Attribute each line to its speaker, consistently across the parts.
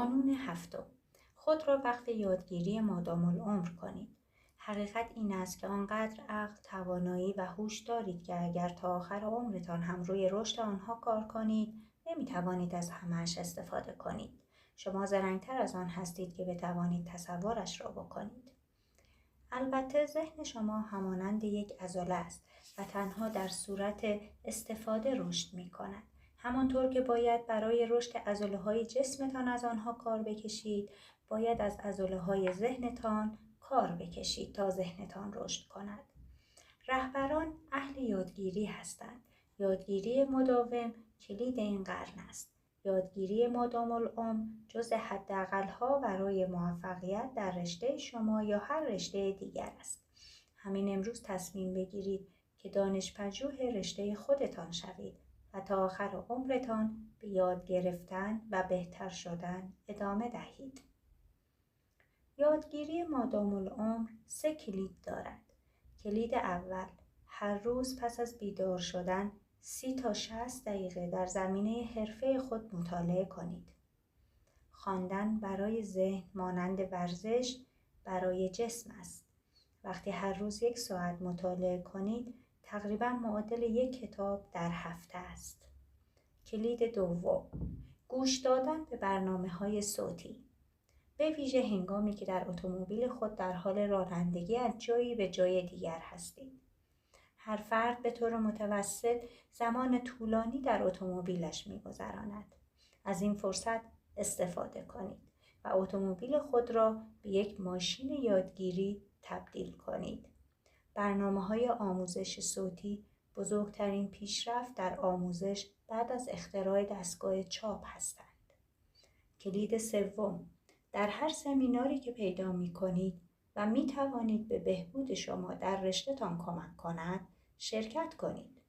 Speaker 1: قانون هفتم: خود را وقف یادگیری مادام العمر کنید. حقیقت این است که آنقدر عقل، توانایی و هوش دارید که اگر تا آخر عمرتان هم روی رشد آنها کار کنید، نمیتوانید از همه‌اش استفاده کنید. شما زرنگتر از آن هستید که بتوانید تصورش را بکنید. البته ذهن شما همانند یک عضله است و تنها در صورت استفاده رشد می کند. همانطور که باید برای رشد عضله‌های جسمتان از آنها کار بکشید، باید از عضله‌های ذهنتان کار بکشید تا ذهنتان رشد کند. رهبران اهل یادگیری هستند. یادگیری مداوم کلید این قرن است. یادگیری مادام العمر جز حداقل‌ها برای موفقیت در رشته شما یا هر رشته دیگر است. همین امروز تصمیم بگیرید که دانش‌پژوه رشته خودتان شوید و تا آخر عمرتان به یاد گرفتن و بهتر شدن ادامه دهید. یادگیری مادام العمر 3 کلید دارد. کلید اول: هر روز پس از بیدار شدن 30 تا 60 دقیقه در زمینه حرفه خود مطالعه کنید. خواندن برای ذهن مانند ورزش برای جسم است. وقتی هر روز 1 ساعت مطالعه کنید، تقریباً معادل 1 کتاب در هفته است. کلید دوم: گوش دادن به برنامه‌های صوتی. به ویژه هنگامی که در اتومبیل خود در حال رانندگی از جایی به جای دیگر هستید. هر فرد به طور متوسط زمان طولانی در اتومبیلش می‌گذراند. از این فرصت استفاده کنید و اتومبیل خود را به یک ماشین یادگیری تبدیل کنید. برنامه‌های آموزش صوتی بزرگترین پیشرفت در آموزش بعد از اختراع دستگاه چاپ هستند. کلید سوم: در هر سمیناری که پیدا می‌کنید و می‌توانید به بهبود شما در رشته‌تان کمک کند، شرکت کنید.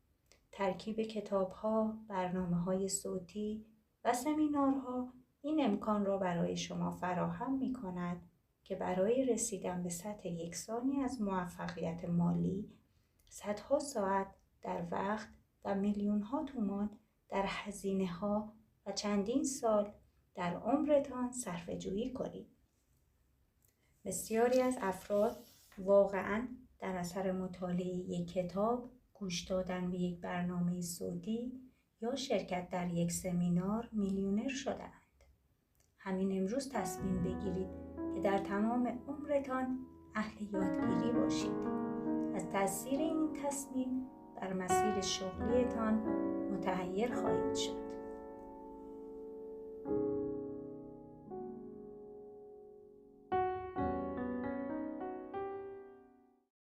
Speaker 1: ترکیب کتاب‌ها، برنامه‌های صوتی و سمینارها این امکان را برای شما فراهم می‌کند که برای رسیدن به سطح یکسانی از موفقیت مالی، صدها ساعت در وقت و میلیون‌ها تومان در هزینه‌ها و چندین سال در عمرتان صرفه‌جویی کنید. بسیاری از افراد واقعاً در اثر مطالعه یک کتاب، گوش دادن به یک برنامه صوتی یا شرکت در یک سمینار میلیونر شده‌اند. همین امروز تصمیم بگیرید که در تمام عمرتان اهل یادگیری باشید. از تأثیر این تصمیم بر مسیر شغلیتان متحیر خواهید شد.